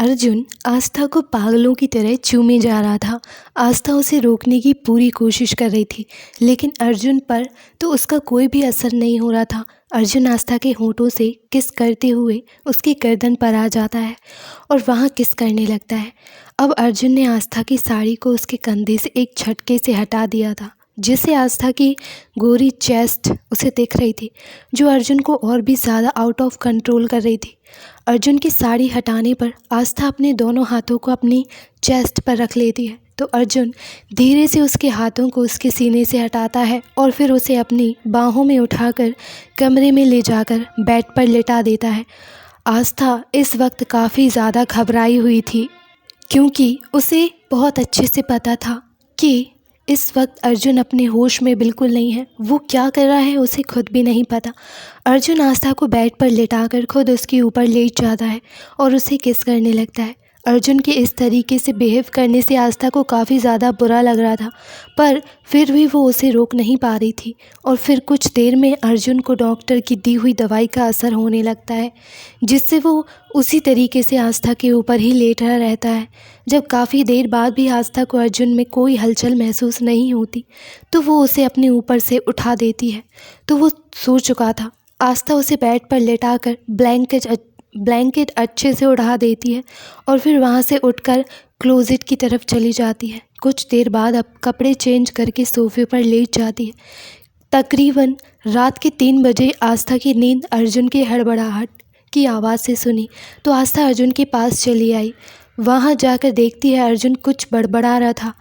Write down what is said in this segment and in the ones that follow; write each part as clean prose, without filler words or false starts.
अर्जुन आस्था को पागलों की तरह चूमे जा रहा था। आस्था उसे रोकने की पूरी कोशिश कर रही थी, लेकिन अर्जुन पर तो उसका कोई भी असर नहीं हो रहा था। अर्जुन आस्था के होठों से किस करते हुए उसकी गर्दन पर आ जाता है और वहाँ किस करने लगता है। अब अर्जुन ने आस्था की साड़ी को उसके कंधे से एक झटके से हटा दिया था, जिससे आस्था की गोरी चेस्ट उसे दिख रही थी, जो अर्जुन को और भी ज़्यादा आउट ऑफ कंट्रोल कर रही थी। अर्जुन की साड़ी हटाने पर आस्था अपने दोनों हाथों को अपनी चेस्ट पर रख लेती है, तो अर्जुन धीरे से उसके हाथों को उसके सीने से हटाता है और फिर उसे अपनी बाहों में उठाकर कमरे में ले जाकर बेड पर लिटा देता है। आस्था इस वक्त काफ़ी ज़्यादा घबराई हुई थी, क्योंकि उसे बहुत अच्छे से पता था कि इस वक्त अर्जुन अपने होश में बिल्कुल नहीं है। वो क्या कर रहा है उसे खुद भी नहीं पता। अर्जुन आस्था को बेड पर लेटाकर खुद उसके ऊपर लेट जाता है और उसे किस करने लगता है। अर्जुन के इस तरीके से बिहेव करने से आस्था को काफ़ी ज़्यादा बुरा लग रहा था, पर फिर भी वो उसे रोक नहीं पा रही थी। और फिर कुछ देर में अर्जुन को डॉक्टर की दी हुई दवाई का असर होने लगता है, जिससे वो उसी तरीके से आस्था के ऊपर ही लेटा रहता है। जब काफ़ी देर बाद भी आस्था को अर्जुन में कोई हलचल महसूस नहीं होती, तो वो उसे अपने ऊपर से उठा देती है। तो वो सो चुका था। आस्था उसे बेड पर लेटाकर ब्लैंकेट अच्छे से उड़ा देती है और फिर वहाँ से उठकर क्लोजेट की तरफ चली जाती है। कुछ देर बाद अब कपड़े चेंज करके सोफे पर लेट जाती है। तकरीबन रात के 3 बजे आस्था की नींद अर्जुन की हड़बड़ाहट की आवाज़ से सुनी, तो आस्था अर्जुन के पास चली आई। वहाँ जाकर देखती है अर्जुन कुछ बड़बड़ा रहा था।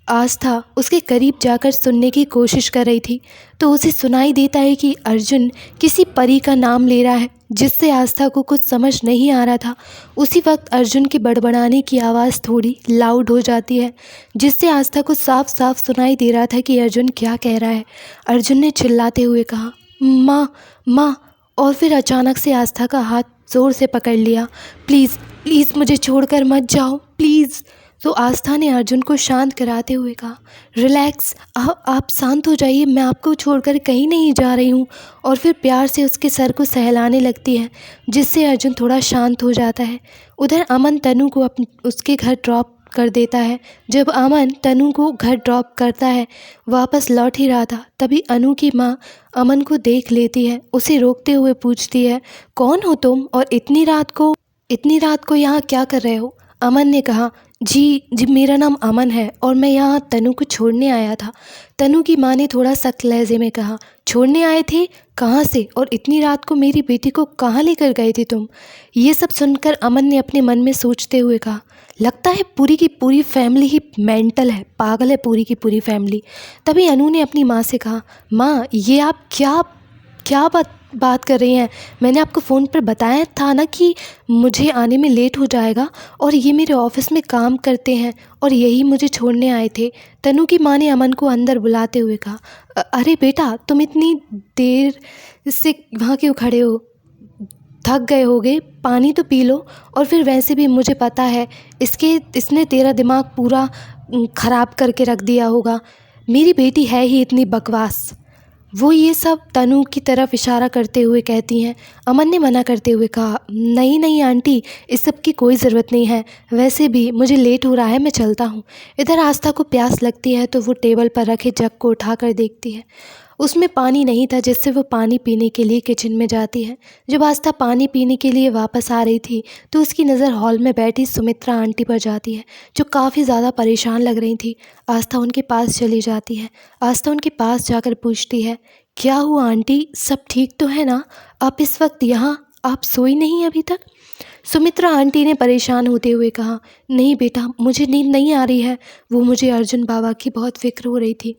आस्था उसके करीब जाकर सुनने की कोशिश कर रही थी, तो उसे सुनाई देता है कि अर्जुन किसी परी का नाम ले रहा है, जिससे आस्था को कुछ समझ नहीं आ रहा था। उसी वक्त अर्जुन के बड़बड़ाने की आवाज़ थोड़ी लाउड हो जाती है, जिससे आस्था को साफ साफ सुनाई दे रहा था कि अर्जुन क्या कह रहा है। अर्जुन ने चिल्लाते हुए कहा, माँ माँ, और फिर अचानक से आस्था का हाथ ज़ोर से पकड़ लिया। प्लीज़ प्लीज़ मुझे छोड़कर मत जाओ प्लीज़। तो आस्था ने अर्जुन को शांत कराते हुए कहा, रिलैक्स, आप शांत हो जाइए, मैं आपको छोड़कर कहीं नहीं जा रही हूँ। और फिर प्यार से उसके सर को सहलाने लगती है, जिससे अर्जुन थोड़ा शांत हो जाता है। उधर अमन तनु को उसके घर ड्रॉप कर देता है। जब अमन तनु को घर ड्रॉप करता है, वापस लौट ही रहा था, तभी अनु की माँ अमन को देख लेती है। उसे रोकते हुए पूछती है, कौन हो तुम और इतनी रात को यहाँ क्या कर रहे हो? अमन ने कहा, जी मेरा नाम अमन है और मैं यहाँ तनु को छोड़ने आया था। तनु की माँ ने थोड़ा सख्त लहजे में कहा, छोड़ने आए थे? कहाँ से और इतनी रात को मेरी बेटी को कहाँ लेकर गए थे तुम? ये सब सुनकर अमन ने अपने मन में सोचते हुए कहा, लगता है पूरी की पूरी फैमिली ही मेंटल है, पागल है पूरी की पूरी फैमिली। तभी अनु ने अपनी माँ से कहा, माँ ये आप क्या बात कर रही हैं? मैंने आपको फ़ोन पर बताया था ना कि मुझे आने में लेट हो जाएगा, और ये मेरे ऑफिस में काम करते हैं और यही मुझे छोड़ने आए थे। तनु की माँ ने अमन को अंदर बुलाते हुए कहा, अरे बेटा, तुम इतनी देर से वहाँ क्यों खड़े हो? थक गए होगे, पानी तो पी लो। और फिर वैसे भी मुझे पता है इसने तेरा दिमाग पूरा ख़राब करके रख दिया होगा। मेरी बेटी है ही इतनी बकवास। वो ये सब तनु की तरफ इशारा करते हुए कहती हैं। अमन ने मना करते हुए कहा, नहीं आंटी, इस सब की कोई ज़रूरत नहीं है, वैसे भी मुझे लेट हो रहा है, मैं चलता हूँ। इधर आस्था को प्यास लगती है, तो वो टेबल पर रखे जग को उठाकर देखती है। उसमें पानी नहीं था, जिससे वो पानी पीने के लिए किचन में जाती है। जब आस्था पानी पीने के लिए वापस आ रही थी, तो उसकी नज़र हॉल में बैठी सुमित्रा आंटी पर जाती है, जो काफ़ी ज़्यादा परेशान लग रही थी। आस्था उनके पास चली जाती है। आस्था उनके पास जाकर पूछती है, क्या हुआ आंटी, सब ठीक तो है ना? आप इस वक्त यहाँ, आप सोई नहीं अभी तक? सुमित्रा आंटी ने परेशान होते हुए कहा, नहीं बेटा, मुझे नींद नहीं आ रही है, वो मुझे अर्जुन बाबा की बहुत फिक्र हो रही थी।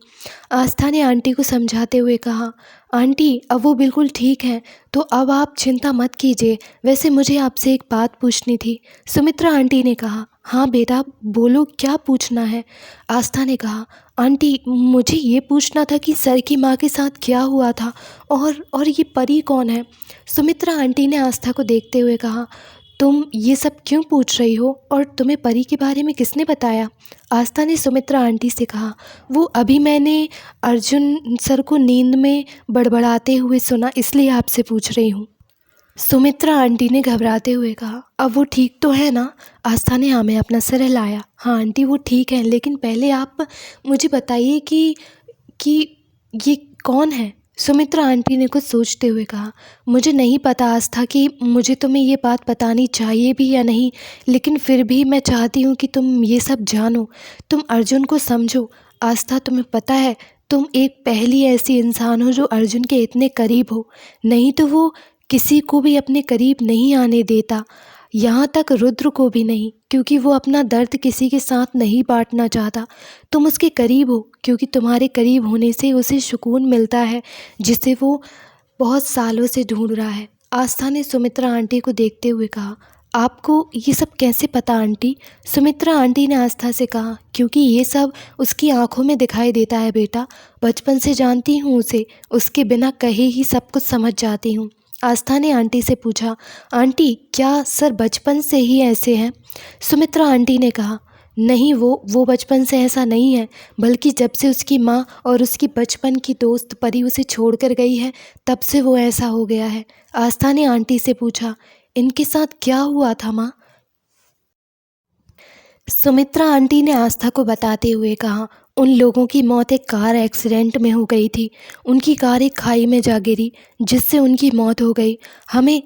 आस्था ने आंटी को समझाते हुए कहा, आंटी अब वो बिल्कुल ठीक हैं, तो अब आप चिंता मत कीजिए। वैसे मुझे आपसे एक बात पूछनी थी। सुमित्रा आंटी ने कहा, हाँ बेटा बोलो, क्या पूछना है? आस्था ने कहा, आंटी मुझे ये पूछना था कि सर की माँ के साथ क्या हुआ था, और ये परी कौन है? सुमित्रा आंटी ने आस्था को देखते हुए कहा, तुम ये सब क्यों पूछ रही हो, और तुम्हें परी के बारे में किसने बताया? आस्था ने सुमित्रा आंटी से कहा, वो अभी मैंने अर्जुन सर को नींद में बड़बड़ाते हुए सुना, इसलिए आपसे पूछ रही हूँ। सुमित्रा आंटी ने घबराते हुए कहा। अब वो ठीक तो है ना? आस्था ने हाँ में अपना सिर हिलाया। हाँ आंटी वो ठीक है, लेकिन पहले आप मुझे बताइए कि ये कौन है? सुमित्रा आंटी ने कुछ सोचते हुए कहा। मुझे नहीं पता आस्था कि मुझे तुम्हें ये बात बतानी चाहिए भी या नहीं, लेकिन फिर भी मैं चाहती हूँ कि तुम ये सब जानो, तुम अर्जुन को समझो। आस्था तुम्हें पता है, तुम एक पहली ऐसी इंसान हो जो अर्जुन के इतने करीब हो। नहीं तो वो किसी को भी अपने करीब नहीं आने देता, यहाँ तक रुद्र को भी नहीं, क्योंकि वो अपना दर्द किसी के साथ नहीं बांटना चाहता। तुम उसके करीब हो क्योंकि तुम्हारे करीब होने से उसे सुकून मिलता है, जिसे वो बहुत सालों से ढूंढ रहा है। आस्था ने सुमित्रा आंटी को देखते हुए कहा। आपको ये सब कैसे पता आंटी? सुमित्रा आंटी ने आस्था से कहा। क्योंकि ये सब उसकी आंखों में दिखाई देता है बेटा, बचपन से जानती हूँ उसे, उसके बिना कहे ही सब कुछ समझ जाती हूँ। आस्था ने आंटी से पूछा। आंटी क्या सर बचपन से ही ऐसे हैं? सुमित्रा आंटी ने कहा। नहीं, वो बचपन से ऐसा नहीं है, बल्कि जब से उसकी माँ और उसकी बचपन की दोस्त परी उसे छोड़कर गई है, तब से वो ऐसा हो गया है। आस्था ने आंटी से पूछा। इनके साथ क्या हुआ था माँ? सुमित्रा आंटी ने आस्था को बताते हुए कहा। उन लोगों की मौत एक कार एक्सीडेंट में हो गई थी। उनकी कार एक खाई में जा गिरी, जिससे उनकी मौत हो गई। हमें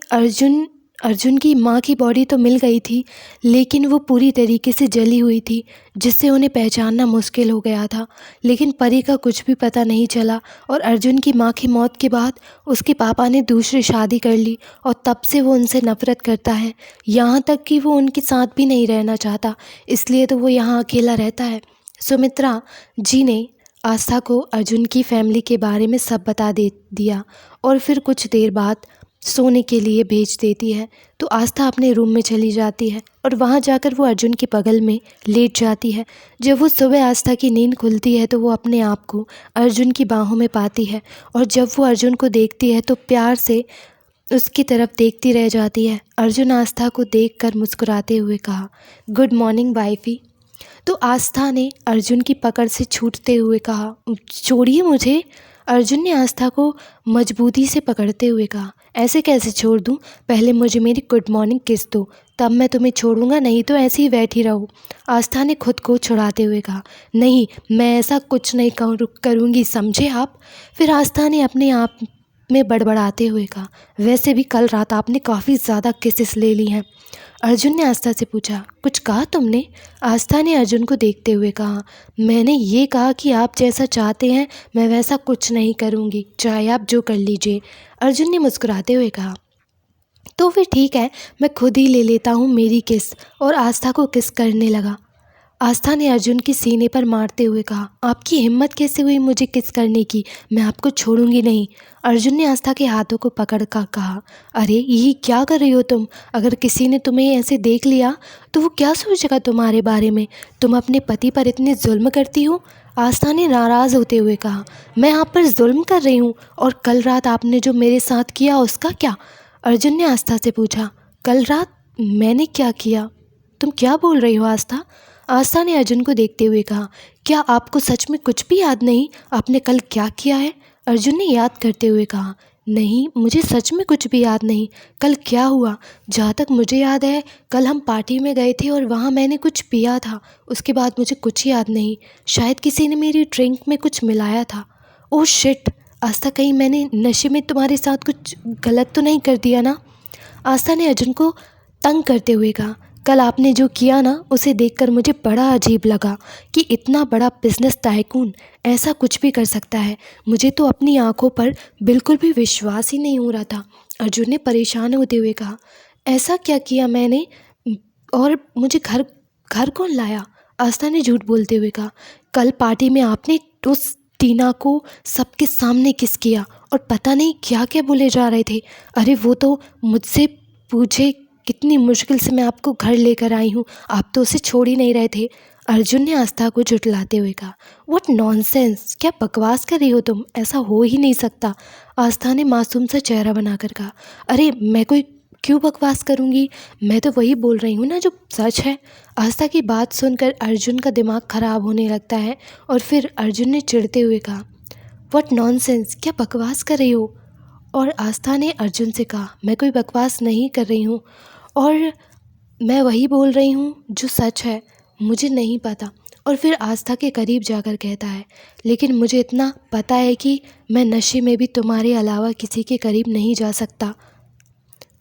अर्जुन की माँ की बॉडी तो मिल गई थी, लेकिन वो पूरी तरीके से जली हुई थी, जिससे उन्हें पहचानना मुश्किल हो गया था। लेकिन परी का कुछ भी पता नहीं चला, और अर्जुन की माँ की मौत के बाद उसके पापा ने दूसरी शादी कर ली, और तब से वो उनसे नफ़रत करता है, यहाँ तक कि वो उनके साथ भी नहीं रहना चाहता। इसलिए तो वो यहाँ अकेला रहता है। सुमित्रा जी ने आस्था को अर्जुन की फैमिली के बारे में सब बता दे दिया, और फिर कुछ देर बाद सोने के लिए भेज देती है। तो आस्था अपने रूम में चली जाती है, और वहाँ जाकर वो अर्जुन के बगल में लेट जाती है। जब वो सुबह आस्था की नींद खुलती है तो वो अपने आप को अर्जुन की बाहों में पाती है, और जब वो अर्जुन को देखती है तो प्यार से उसकी तरफ देखती रह जाती है। अर्जुन आस्था को देखकर मुस्कुराते हुए कहा। Good morning wifey. तो आस्था ने अर्जुन की पकड़ से छूटते हुए कहा। छोड़िए मुझे। अर्जुन ने आस्था को मजबूती से पकड़ते हुए कहा। ऐसे कैसे छोड़ दूं? पहले मुझे मेरी गुड मॉर्निंग किस दो, तब मैं तुम्हें छोड़ूंगा, नहीं तो ऐसे ही बैठी रहो। आस्था ने खुद को छुड़ाते हुए कहा। नहीं, मैं ऐसा कुछ नहीं करूँगी, समझे आप? फिर आस्था ने अपने आप में बड़बड़ाते हुए कहा। वैसे भी कल रात आपने काफ़ी ज़्यादा किसेस ले ली हैं। अर्जुन ने आस्था से पूछा। कुछ कहा तुमने? आस्था ने अर्जुन को देखते हुए कहा। मैंने ये कहा कि आप जैसा चाहते हैं मैं वैसा कुछ नहीं करूँगी, चाहे आप जो कर लीजिए। अर्जुन ने मुस्कुराते हुए कहा। तो फिर ठीक है, मैं खुद ही ले लेता हूँ मेरी किस, और आस्था को किस करने लगा। आस्था ने अर्जुन के सीने पर मारते हुए कहा। आपकी हिम्मत कैसे हुई मुझे किस करने की? मैं आपको छोड़ूंगी नहीं। अर्जुन ने आस्था के हाथों को पकड़ कर कहा। अरे यही क्या कर रही हो तुम? अगर किसी ने तुम्हें ऐसे देख लिया तो वो क्या सोचेगा तुम्हारे बारे में? तुम अपने पति पर इतने जुल्म करती हो? आस्था ने नाराज़ होते हुए कहा। मैं आप पर जुल्म कर रही हूँ? और कल रात आपने जो मेरे साथ किया उसका क्या? अर्जुन ने आस्था से पूछा। कल रात मैंने क्या किया? तुम क्या बोल रही हो आस्था? आस्था ने अर्जुन को देखते हुए कहा। क्या आपको सच में कुछ भी याद नहीं, आपने कल क्या किया है? अर्जुन ने याद करते हुए कहा। नहीं, मुझे सच में कुछ भी याद नहीं। कल क्या हुआ? जहाँ तक मुझे याद है, कल हम पार्टी में गए थे और वहाँ मैंने कुछ पिया था। उसके बाद मुझे कुछ याद नहीं। शायद किसी ने मेरी ड्रिंक में कुछ मिलाया था। Oh shit! आस्था, कहीं मैंने नशे में तुम्हारे साथ कुछ गलत तो नहीं कर दिया ना? आस्था ने अर्जुन को तंग करते हुए कहा। कल आपने जो किया ना, उसे देखकर मुझे बड़ा अजीब लगा कि इतना बड़ा बिजनेस टाइकून ऐसा कुछ भी कर सकता है। मुझे तो अपनी आंखों पर बिल्कुल भी विश्वास ही नहीं हो रहा था। अर्जुन ने परेशान होते हुए कहा। ऐसा क्या किया मैंने? और मुझे घर घर कौन लाया? आस्था ने झूठ बोलते हुए कहा। कल पार्टी में आपने उस टीना को सबके सामने किस किया, और पता नहीं क्या क्या बोले जा रहे थे। अरे वो तो मुझसे पूछे कितनी मुश्किल से मैं आपको घर लेकर आई हूँ, आप तो उसे छोड़ ही नहीं रहे थे। अर्जुन ने आस्था को झुठलाते हुए कहा। What nonsense! क्या बकवास कर रही हो तुम? ऐसा हो ही नहीं सकता। आस्था ने मासूम सा चेहरा बनाकर कहा। अरे मैं कोई क्यों बकवास करूँगी? मैं तो वही बोल रही हूँ ना जो सच है। आस्था की बात सुनकर अर्जुन का दिमाग ख़राब होने लगता है, और फिर अर्जुन ने चिढ़ते हुए कहा। What nonsense! क्या बकवास कर रही हो? और आस्था ने अर्जुन से कहा, मैं कोई बकवास नहीं कर रही हूँ और मैं वही बोल रही हूँ जो सच है, मुझे नहीं पता। और फिर आस्था के करीब जाकर कहता है, लेकिन मुझे इतना पता है कि मैं नशे में भी तुम्हारे अलावा किसी के करीब नहीं जा सकता।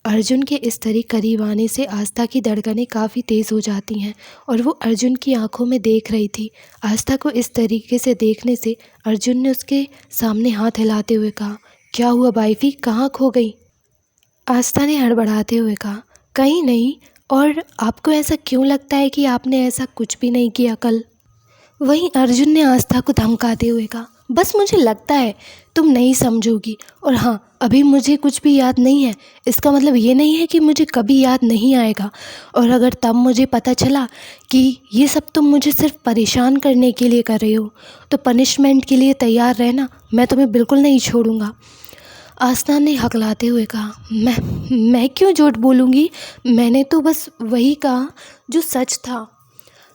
अर्जुन के इस तरह करीब आने से आस्था की धड़कनें काफ़ी तेज़ हो जाती हैं और वो अर्जुन की आंखों में देख रही थी। आस्था को इस तरीके से देखने से अर्जुन ने उसके सामने हाथ हिलाते हुए कहा, क्या हुआ वाइफी, कहाँ खो गई? आस्था ने हड़बड़ाते हुए कहा, कहीं नहीं। और आपको ऐसा क्यों लगता है कि आपने ऐसा कुछ भी नहीं किया कल? वहीं अर्जुन ने आस्था को धमकाते हुए कहा, बस मुझे लगता है तुम नहीं समझोगी। और हाँ, अभी मुझे कुछ भी याद नहीं है, इसका मतलब ये नहीं है कि मुझे कभी याद नहीं आएगा। और अगर तब मुझे पता चला कि ये सब तुम मुझे सिर्फ परेशान करने के लिए कर रहे हो, तो पनिशमेंट के लिए तैयार रहना, मैं तुम्हें बिल्कुल नहीं छोड़ूंगा। आस्था ने हकलाते हुए कहा, मैं क्यों झूठ बोलूँगी, मैंने तो बस वही कहा जो सच था।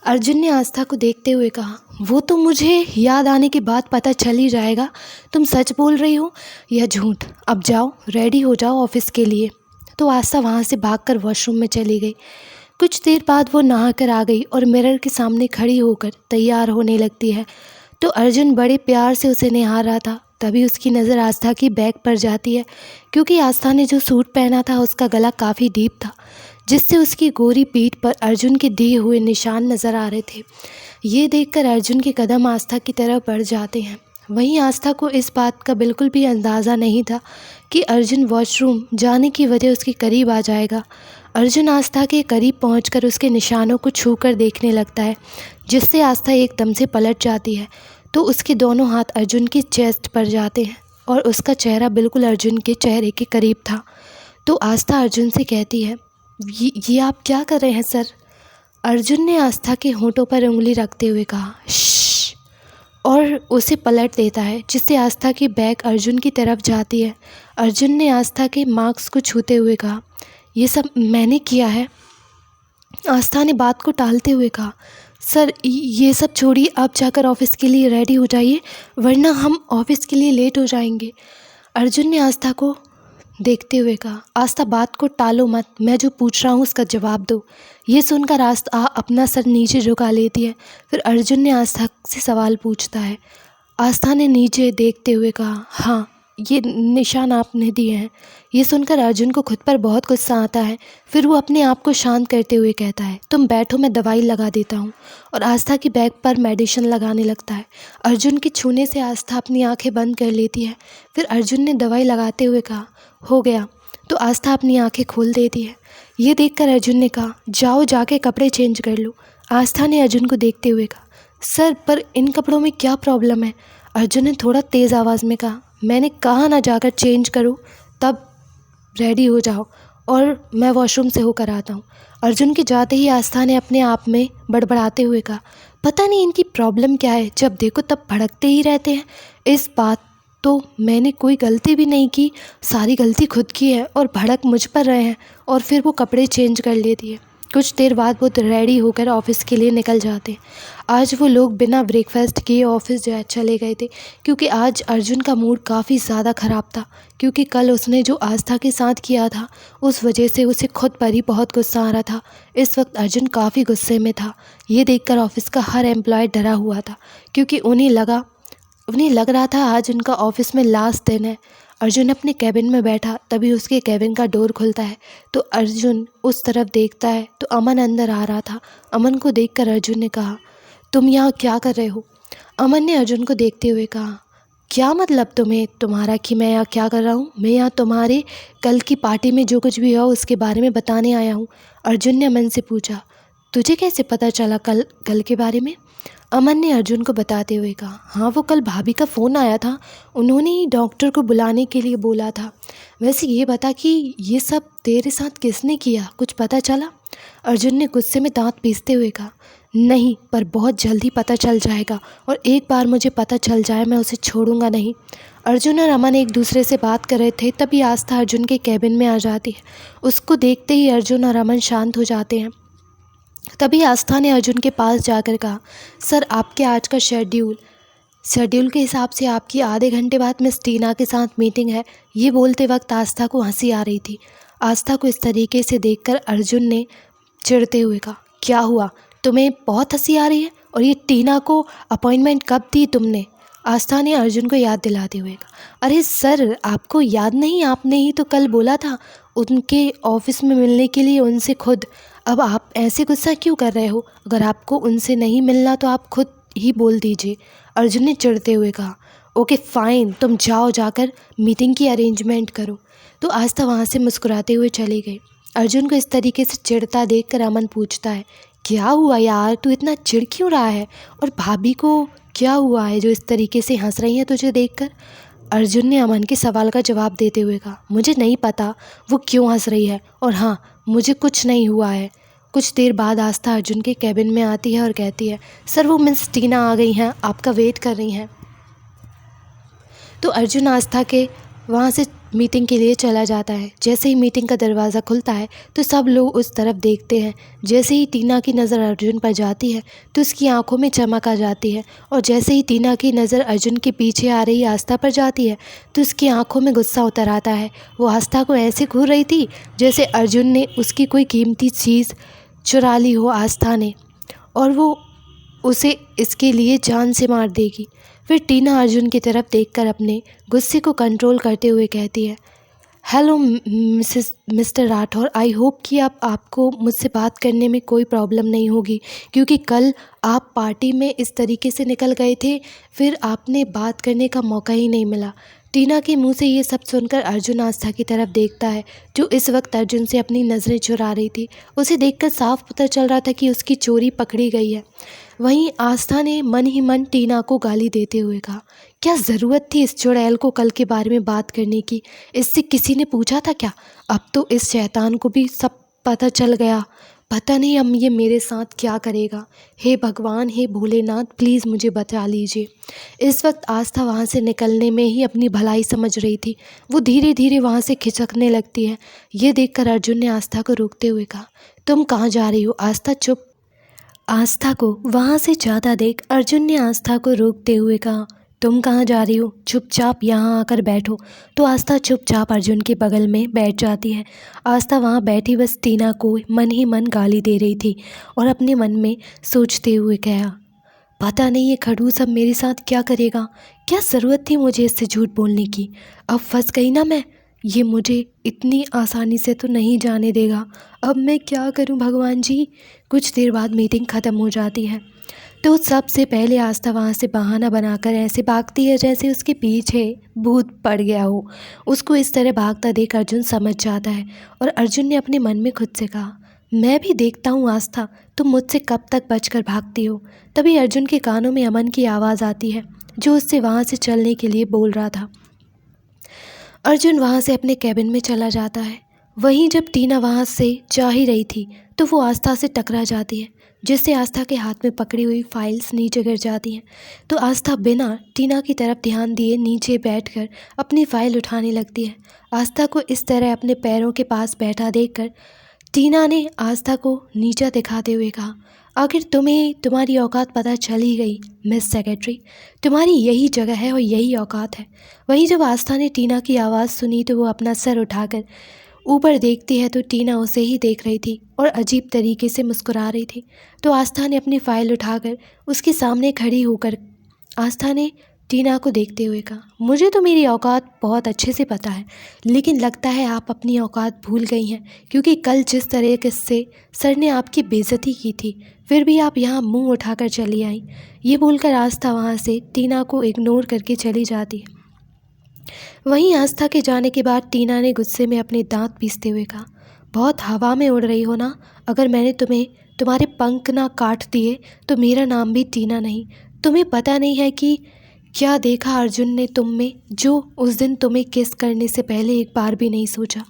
अर्जुन ने आस्था को देखते हुए कहा, वो तो मुझे याद आने के बाद पता चल ही जाएगा तुम सच बोल रही हो या झूठ। अब जाओ, रेडी हो जाओ ऑफिस के लिए। तो आस्था वहाँ से भागकर वॉशरूम में चली गई। कुछ देर बाद वो नहाकर आ गई और मिरर के सामने खड़ी होकर तैयार होने लगती है। तो अर्जुन बड़े प्यार से उसे निहार रहा था। तभी उसकी नज़र आस्था की बैग पर जाती है, क्योंकि आस्था ने जो सूट पहना था उसका गला काफ़ी डीप था, जिससे उसकी गोरी पीठ पर अर्जुन के दिए हुए निशान नज़र आ रहे थे। ये देखकर अर्जुन के कदम आस्था की तरफ बढ़ जाते हैं। वहीं आस्था को इस बात का बिल्कुल भी अंदाज़ा नहीं था कि अर्जुन वॉशरूम जाने की वजह उसके करीब आ जाएगा। अर्जुन आस्था के करीब पहुंचकर उसके निशानों को छूकर देखने लगता है, जिससे आस्था एकदम से पलट जाती है। तो उसके दोनों हाथ अर्जुन की चेस्ट पर जाते हैं और उसका चेहरा बिल्कुल अर्जुन के चेहरे के करीब था। तो आस्था अर्जुन से कहती है, ये आप क्या कर रहे हैं सर? अर्जुन ने आस्था के होंठों पर उंगली रखते हुए कहा, श्श, और उसे पलट देता है, जिससे आस्था की बैग अर्जुन की तरफ जाती है। अर्जुन ने आस्था के मार्क्स को छूते हुए कहा, ये सब मैंने किया है। आस्था ने बात को टालते हुए कहा, सर ये सब छोड़िए, आप जाकर ऑफिस के लिए रेडी हो जाइए, वरना हम ऑफिस के लिए लेट हो जाएंगे। अर्जुन ने आस्था को देखते हुए कहा, आस्था बात को टालो मत, मैं जो पूछ रहा हूँ उसका जवाब दो। ये सुनकर आस्था अपना सर नीचे झुका लेती है। फिर अर्जुन ने आस्था से सवाल पूछता है। आस्था ने नीचे देखते हुए कहा, हाँ, ये निशान आपने दिए हैं। ये सुनकर अर्जुन को खुद पर बहुत गुस्सा आता है। फिर वो अपने आप को शांत करते हुए कहता है, तुम बैठो, मैं दवाई लगा देता हूँ। और आस्था की बैग पर मेडिसिन लगाने लगता है। अर्जुन के छूने से आस्था अपनी आंखें बंद कर लेती है। फिर अर्जुन ने दवाई लगाते हुए कहा, हो गया। तो आस्था अपनी आंखें खोल देती है। ये देखकर अर्जुन ने कहा, जाओ जाके कपड़े चेंज कर लो। आस्था ने अर्जुन को देखते हुए कहा, सर पर इन कपड़ों में क्या प्रॉब्लम है? अर्जुन ने थोड़ा तेज़ आवाज़ में कहा, मैंने कहा ना जाकर चेंज करो, तब रेडी हो जाओ और मैं वॉशरूम से होकर आता हूँ। अर्जुन के जाते ही आस्था ने अपने आप में बड़बड़ाते हुए कहा, पता नहीं इनकी प्रॉब्लम क्या है, जब देखो तब भड़कते ही रहते हैं। इस बात तो मैंने कोई गलती भी नहीं की, सारी गलती खुद की है और भड़क मुझ पर रहे हैं। और फिर वो कपड़े चेंज कर लेती है। कुछ देर बाद वो रेडी होकर ऑफिस के लिए निकल जाते हैं। आज वो लोग बिना ब्रेकफास्ट किए ऑफिस चले गए थे, क्योंकि आज अर्जुन का मूड काफ़ी ज़्यादा ख़राब था, क्योंकि कल उसने जो आस्था के साथ किया था उस वजह से उसे खुद पर ही बहुत गुस्सा आ रहा था। इस वक्त अर्जुन काफ़ी गुस्से में था। ये देखकर ऑफिस का हर एम्प्लॉय डरा हुआ था, क्योंकि उन्हें लग रहा था आज उनका ऑफिस में लास्ट दिन है। अर्जुन अपने कैबिन में बैठा, तभी उसके कैबिन का डोर खुलता है। तो अर्जुन उस तरफ देखता है तो अमन अंदर आ रहा था। अमन को देखकर अर्जुन ने कहा, तुम यहाँ क्या कर रहे हो? अमन ने अर्जुन को देखते हुए कहा, क्या मतलब तुम्हारा कि मैं यहाँ क्या कर रहा हूँ? मैं यहाँ तुम्हारे कल की पार्टी में जो कुछ भी हुआ उसके बारे में बताने आया हूँ। अर्जुन ने अमन से पूछा, तुझे कैसे पता चला कल के बारे में? अमन ने अर्जुन को बताते हुए कहा, हाँ, वो कल भाभी का फ़ोन आया था, उन्होंने ही डॉक्टर को बुलाने के लिए बोला था। वैसे ये बता कि ये सब तेरे साथ किसने किया, कुछ पता चला? अर्जुन ने गुस्से में दांत पीसते हुए कहा, नहीं, पर बहुत जल्दी पता चल जाएगा, और एक बार मुझे पता चल जाए मैं उसे छोड़ूंगा नहीं। अर्जुन और अमन एक दूसरे से बात कर रहे थे, तभी आस्था अर्जुन के कैबिन में आ जाती है। उसको देखते ही अर्जुन और अमन शांत हो जाते हैं। तभी आस्था ने अर्जुन के पास जाकर कहा, सर आपके आज का शेड्यूल शेड्यूल के हिसाब से आपकी आधे घंटे बाद मिस टीना के साथ मीटिंग है। ये बोलते वक्त आस्था को हंसी आ रही थी। आस्था को इस तरीके से देखकर अर्जुन ने चिढ़ते हुए कहा, क्या हुआ, तुम्हें बहुत हंसी आ रही है? और ये टीना को अपॉइंटमेंट कब दी तुमने? आस्था ने अर्जुन को याद दिलाते हुए कहा, अरे सर, आपको याद नहीं? आपने ही तो कल बोला था उनके ऑफिस में मिलने के लिए उनसे खुद। अब आप ऐसे गुस्सा क्यों कर रहे हो? अगर आपको उनसे नहीं मिलना तो आप खुद ही बोल दीजिए, अर्जुन ने चिढ़ते हुए कहा। ओके फाइन, तुम जाओ, जाकर मीटिंग की अरेंजमेंट करो। तो आस्था वहाँ से मुस्कुराते हुए चली गई। अर्जुन को इस तरीके से चिढ़ता देखकर अमन पूछता है, क्या हुआ यार, तू इतना चिढ़ क्यों रहा है? और भाभी को क्या हुआ है जो इस तरीके से हंस रही हैं तुझे देखकर? अर्जुन ने अमन के सवाल का जवाब देते हुए कहा, मुझे नहीं पता वो क्यों हंस रही है, और हाँ, मुझे कुछ नहीं हुआ है। कुछ देर बाद आस्था अर्जुन के कैबिन में आती है और कहती है, सर वो मिस टीना आ गई हैं, आपका वेट कर रही हैं। तो अर्जुन आस्था के वहाँ से मीटिंग के लिए चला जाता है। जैसे ही मीटिंग का दरवाज़ा खुलता है तो सब लोग उस तरफ देखते हैं। जैसे ही टीना की नज़र अर्जुन पर जाती है तो उसकी आंखों में चमक आ जाती है, और जैसे ही टीना की नज़र अर्जुन के पीछे आ रही आस्था पर जाती है तो उसकी आंखों में गुस्सा उतर आता है। वो आस्था को ऐसे घूर रही थी जैसे अर्जुन ने उसकी कोई कीमती चीज़ चुरा ली हो आस्था ने, और वो उसे इसके लिए जान से मार देगी। फिर टीना अर्जुन की तरफ देखकर अपने गुस्से को कंट्रोल करते हुए कहती है, hello mister Rathore, I hope कि आपको मुझसे बात करने में कोई प्रॉब्लम नहीं होगी, क्योंकि कल आप पार्टी में इस तरीके से निकल गए थे, फिर आपने बात करने का मौका ही नहीं मिला। टीना के मुंह से ये सब सुनकर अर्जुन आस्था की तरफ देखता है, जो इस वक्त अर्जुन से अपनी नज़रें चुरा रही थी। उसे देखकर साफ पता चल रहा था कि उसकी चोरी पकड़ी गई है। वहीं आस्था ने मन ही मन टीना को गाली देते हुए कहा, क्या ज़रूरत थी इस चुड़ैल को कल के बारे में बात करने की? इससे किसी ने पूछा था क्या? अब तो इस शैतान को भी सब पता चल गया। पता नहीं अब ये मेरे साथ क्या करेगा। हे भगवान, हे भोलेनाथ, प्लीज़ मुझे बचा लीजिए। इस वक्त आस्था वहाँ से निकलने में ही अपनी भलाई समझ रही थी। वो धीरे धीरे वहाँ से खिसकने लगती है। ये देखकर अर्जुन ने आस्था को रोकते हुए कहा, तुम कहाँ जा रही हो? आस्था चुप। आस्था को वहाँ से जाता देख अर्जुन ने आस्था को रोकते हुए कहा, तुम कहाँ जा रही हो? चुपचाप यहाँ आकर बैठो। तो आस्था चुपचाप अर्जुन के बगल में बैठ जाती है। आस्था वहाँ बैठी बस टीना को मन ही मन गाली दे रही थी और अपने मन में सोचते हुए कहा, पता नहीं ये खड़ूस अब मेरे साथ क्या करेगा? क्या ज़रूरत थी मुझे इससे झूठ बोलने की? अब फंस गई ना मैं। ये मुझे इतनी आसानी से तो नहीं जाने देगा। अब मैं क्या करूं भगवान जी? कुछ देर बाद मीटिंग ख़त्म हो जाती है तो सबसे पहले आस्था वहाँ से बहाना बनाकर ऐसे भागती है जैसे उसके पीछे भूत पड़ गया हो। उसको इस तरह भागता देख अर्जुन समझ जाता है और अर्जुन ने अपने मन में खुद से कहा, मैं भी देखता हूँ आस्था, तुम मुझसे कब तक बचकर भागती हो। तभी अर्जुन के कानों में अमन की आवाज़ आती है जो उससे वहाँ से चलने के लिए बोल रहा था। अर्जुन वहाँ से अपने कैबिन में चला जाता है। वहीं जब टीना वहाँ से जा ही रही थी तो वो आस्था से टकरा जाती है, जिससे आस्था के हाथ में पकड़ी हुई फाइल्स नीचे गिर जाती हैं। तो आस्था बिना टीना की तरफ ध्यान दिए नीचे बैठकर अपनी फ़ाइल उठाने लगती है। आस्था को इस तरह अपने पैरों के पास बैठा देखकर टीना ने आस्था को नीचा दिखाते हुए कहा, आखिर तुम्हें तुम्हारी औकात पता चल ही गई मिस सेक्रेटरी, तुम्हारी यही जगह है और यही औकात है। वहीं जब आस्था ने टीना की आवाज़ सुनी तो वो अपना सर उठाकर ऊपर देखती है तो टीना उसे ही देख रही थी और अजीब तरीके से मुस्कुरा रही थी। तो आस्था ने अपनी फ़ाइल उठाकर उसके सामने खड़ी होकर आस्था ने टीना को देखते हुए कहा, मुझे तो मेरी औकात बहुत अच्छे से पता है, लेकिन लगता है आप अपनी औकात भूल गई हैं, क्योंकि कल जिस तरह से सर ने आपकी बेइज्जती की थी फिर भी आप यहाँ मुंह उठाकर चली आई। ये बोलकर आस्था वहाँ से टीना को इग्नोर करके चली जाती है। वहीं आस्था के जाने के बाद टीना ने गुस्से में अपने दांत पीसते हुए कहा, बहुत हवा में उड़ रही हो ना। अगर मैंने तुम्हें तुम्हारे पंख ना काट दिए तो मेरा नाम भी टीना नहीं। तुम्हें पता नहीं है कि क्या देखा अर्जुन ने तुम में, जो उस दिन तुम्हें किस करने से पहले एक बार भी नहीं सोचा।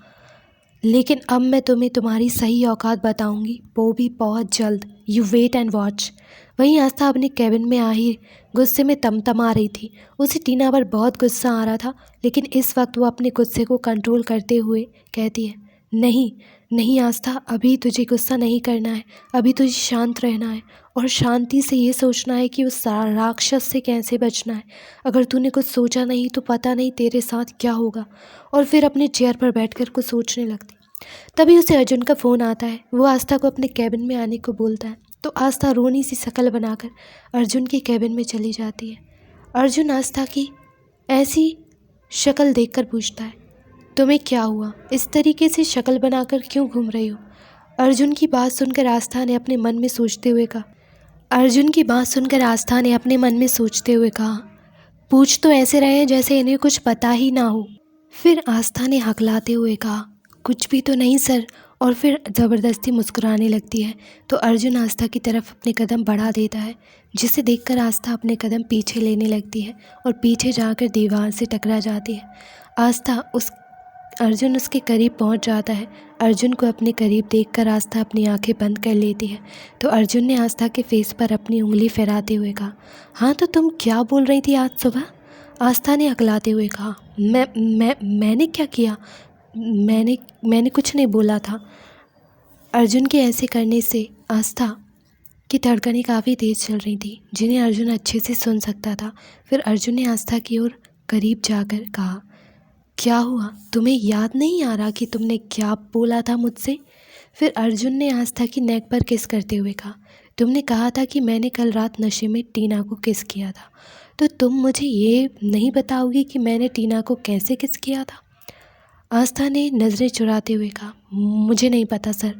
लेकिन अब मैं तुम्हें तुम्हारी सही औकात बताऊंगी, वो भी बहुत जल्द। You wait and watch. वहीं आस्था अपने कैबिन में आ ही गुस्से में तमतमा रही थी। उसे टीना पर बहुत गुस्सा आ रहा था, लेकिन इस वक्त वो अपने गुस्से को कंट्रोल करते हुए कहती है, नहीं, नहीं आस्था, अभी तुझे गुस्सा नहीं करना है, अभी तुझे शांत रहना है और शांति से ये सोचना है कि उस राक्षस से कैसे बचना है। अगर तूने कुछ सोचा नहीं तो पता नहीं तेरे साथ क्या होगा। और फिर अपने चेयर पर बैठकर कुछ सोचने लगती। तभी उसे अर्जुन का फ़ोन आता है। वो आस्था को अपने कैबिन में आने को बोलता है तो आस्था रोनी सी शक्ल बनाकर अर्जुन के कैबिन में चली जाती है। अर्जुन आस्था की ऐसी शक्ल देखकर पूछता है, तुम्हें क्या हुआ? इस तरीके से शक्ल बनाकर क्यों घूम रही हो? अर्जुन की बात सुनकर आस्था ने अपने मन में सोचते हुए कहा पूछ तो ऐसे रहे हैं जैसे इन्हें कुछ पता ही ना हो। फिर आस्था ने हकलाते हुए कहा, कुछ भी तो नहीं सर। और फिर ज़बरदस्ती मुस्कुराने लगती है तो अर्जुन आस्था की तरफ अपने कदम बढ़ा देता है, जिसे देखकर आस्था अपने कदम पीछे लेने लगती है और पीछे जाकर दीवार से टकरा जाती है। अर्जुन उसके करीब पहुंच जाता है। अर्जुन को अपने करीब देखकर आस्था अपनी आंखें बंद कर लेती है तो अर्जुन ने आस्था के फेस पर अपनी उंगली फहराते हुए कहा, हाँ तो तुम क्या बोल रही थी आज सुबह? आस्था ने हकलाते हुए कहा, मैंने क्या किया? मैंने कुछ नहीं बोला था। अर्जुन के ऐसे करने से आस्था की धड़कनें काफ़ी तेज़ चल रही थी, जिन्हें अर्जुन अच्छे से सुन सकता था। फिर अर्जुन ने आस्था की ओर करीब जाकर कहा, क्या हुआ? तुम्हें याद नहीं आ रहा कि तुमने क्या बोला था मुझसे? फिर अर्जुन ने आस्था की नेक पर किस करते हुए कहा, तुमने कहा था कि मैंने कल रात नशे में टीना को किस किया था, तो तुम मुझे ये नहीं बताओगी कि मैंने टीना को कैसे किस किया था? आस्था ने नज़रें चुराते हुए कहा, मुझे नहीं पता सर।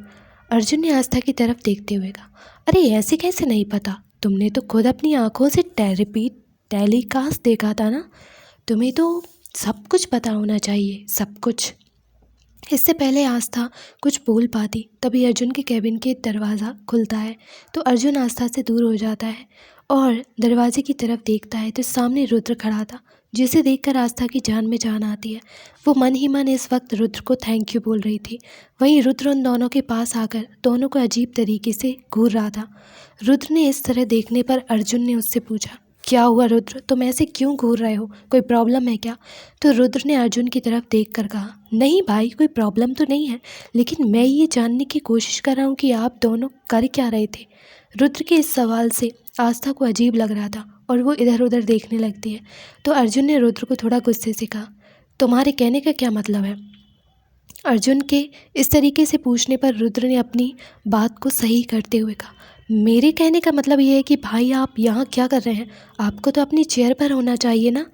अर्जुन ने आस्था की तरफ देखते हुए कहा, अरे ऐसे कैसे नहीं पता? तुमने तो खुद अपनी आंखों से टेलीकास्ट देखा था ना। तुम्हें तो सब कुछ पता होना चाहिए, सब कुछ। इससे पहले आस्था कुछ बोल पाती तभी अर्जुन के कैबिन के दरवाज़ा खुलता है तो अर्जुन आस्था से दूर हो जाता है और दरवाजे की तरफ देखता है तो सामने रुद्र खड़ा था, जिसे देखकर आस्था की जान में जान आती है। वो मन ही मन इस वक्त रुद्र को थैंक यू बोल रही थी। वहीं रुद्र उन दोनों के पास आकर दोनों को अजीब तरीके से घूर रहा था। रुद्र ने इस तरह देखने पर अर्जुन ने उससे पूछा, क्या हुआ रुद्र, तुम ऐसे क्यों घूर रहे हो? कोई प्रॉब्लम है क्या? तो रुद्र ने अर्जुन की तरफ देखकर कहा, नहीं भाई, कोई प्रॉब्लम तो नहीं है, लेकिन मैं ये जानने की कोशिश कर रहा हूँ कि आप दोनों कर क्या रहे थे। रुद्र के इस सवाल से आस्था को अजीब लग रहा था और वो इधर उधर देखने लगती है तो अर्जुन ने रुद्र को थोड़ा गुस्से से कहा, तुम्हारे कहने का क्या मतलब है? अर्जुन के इस तरीके से पूछने पर रुद्र ने अपनी बात को सही करते हुए कहा, मेरे कहने का मतलब ये है कि भाई आप यहाँ क्या कर रहे हैं? आपको तो अपनी चेयर पर होना चाहिए ना।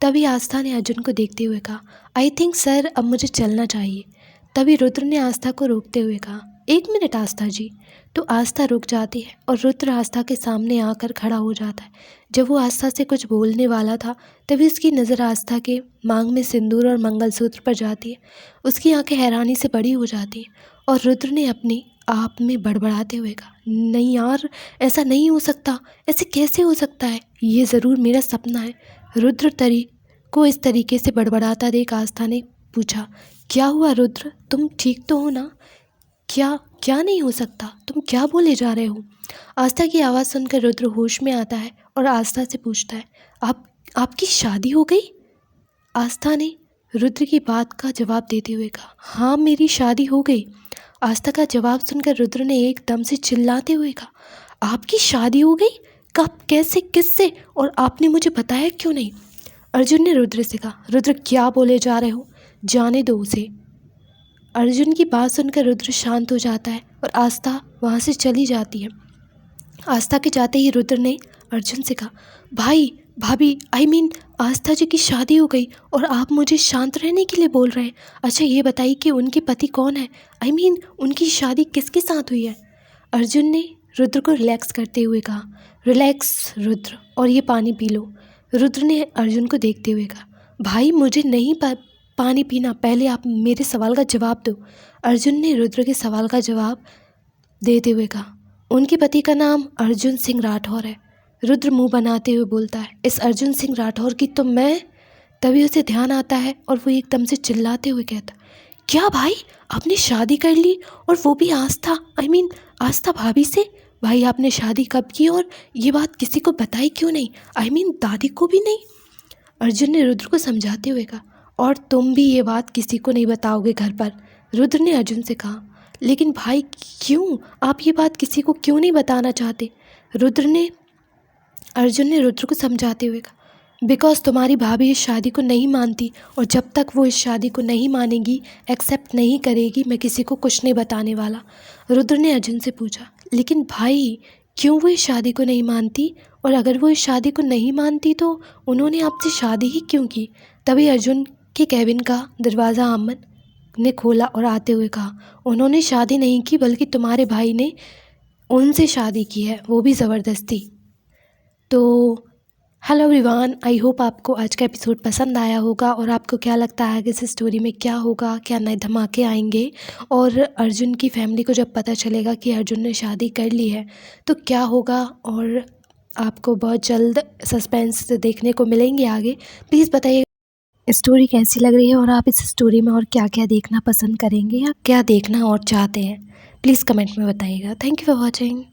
तभी आस्था ने अर्जुन को देखते हुए कहा, आई थिंक सर अब मुझे चलना चाहिए। तभी रुद्र ने आस्था को रोकते हुए कहा, एक मिनट आस्था जी। तो आस्था रुक जाती है और रुद्र आस्था के सामने आकर खड़ा हो जाता है। जब वो आस्था से कुछ बोलने वाला था तभी उसकी नज़र आस्था के मांग में सिंदूर और मंगलसूत्र पर जाती है। उसकी आंखें हैरानी से बड़ी हो जाती हैं और रुद्र ने अपने आप में बड़बड़ाते हुए कहा, नहीं यार, ऐसा नहीं हो सकता, ऐसे कैसे हो सकता है? ये ज़रूर मेरा सपना है। रुद्र को इस तरीके से बड़बड़ाता देख आस्था ने पूछा, क्या हुआ रुद्र, तुम ठीक तो हो ना? क्या नहीं हो सकता? तुम क्या बोले जा रहे हो? आस्था की आवाज़ सुनकर रुद्र होश में आता है और आस्था से पूछता है, आपकी शादी हो गई? आस्था ने रुद्र की बात का जवाब देते हुए कहा, हाँ मेरी शादी हो गई। आस्था का जवाब सुनकर रुद्र ने एकदम से चिल्लाते हुए कहा, आपकी शादी हो गई? कब, कैसे, किससे? और आपने मुझे बताया क्यों नहीं? अर्जुन ने रुद्र से कहा, रुद्र क्या बोले जा रहे हो, जाने दो उसे। अर्जुन की बात सुनकर रुद्र शांत हो जाता है और आस्था वहाँ से चली जाती है। आस्था के जाते ही रुद्र ने अर्जुन से कहा, भाई भाभी आस्था जी की शादी हो गई और आप मुझे शांत रहने के लिए बोल रहे हैं। अच्छा ये बताइए कि उनके पति कौन है? उनकी शादी किसके साथ हुई है? अर्जुन ने रुद्र को रिलैक्स करते हुए कहा, रिलैक्स रुद्र, और ये पानी पी लो। रुद्र ने अर्जुन को देखते हुए कहा, भाई मुझे नहीं पानी पीना, पहले आप मेरे सवाल का जवाब दो। अर्जुन ने रुद्र के सवाल का जवाब देते हुए कहा, उनके पति का नाम अर्जुन सिंह राठौर है। रुद्र मुंह बनाते हुए बोलता है, इस अर्जुन सिंह राठौर की तो मैं। तभी उसे ध्यान आता है और वो एकदम से चिल्लाते हुए कहता, क्या भाई, आपने शादी कर ली, और वो भी आस्था भाभी से? भाई आपने शादी कब की और ये बात किसी को बताई क्यों नहीं? दादी को भी नहीं। अर्जुन ने रुद्र को समझाते हुए कहा, और तुम भी ये बात किसी को नहीं बताओगे घर पर। रुद्र ने अर्जुन से कहा, लेकिन भाई क्यों, आप ये बात किसी को क्यों नहीं बताना चाहते? अर्जुन ने रुद्र को समझाते हुए कहा, बिकॉज तुम्हारी भाभी इस शादी को नहीं मानती, और जब तक वो इस शादी को नहीं मानेगी, एक्सेप्ट नहीं करेगी, मैं किसी को कुछ नहीं बताने वाला। रुद्र ने अर्जुन से पूछा, लेकिन भाई क्यों वो इस शादी को नहीं मानती, और अगर वो इस शादी को नहीं मानती तो उन्होंने आपसे शादी ही क्यों की? तभी अर्जुन के कैबिन का दरवाज़ा अमन ने खोला और आते हुए कहा, उन्होंने शादी नहीं की, बल्कि तुम्हारे भाई ने उनसे शादी की है, वो भी ज़बरदस्ती। तो हेलो एवरीवन, आई होप आपको आज का एपिसोड पसंद आया होगा, और आपको क्या लगता है कि इस स्टोरी में क्या होगा, क्या नए धमाके आएंगे, और अर्जुन की फैमिली को जब पता चलेगा कि अर्जुन ने शादी कर ली है तो क्या होगा, और आपको बहुत जल्द सस्पेंस देखने को मिलेंगे आगे। प्लीज़ बताइए स्टोरी कैसी लग रही है, और आप इस स्टोरी में और क्या क्या देखना पसंद करेंगे, या क्या देखना और चाहते हैं, प्लीज़ कमेंट में बताइएगा। Thank you for watching.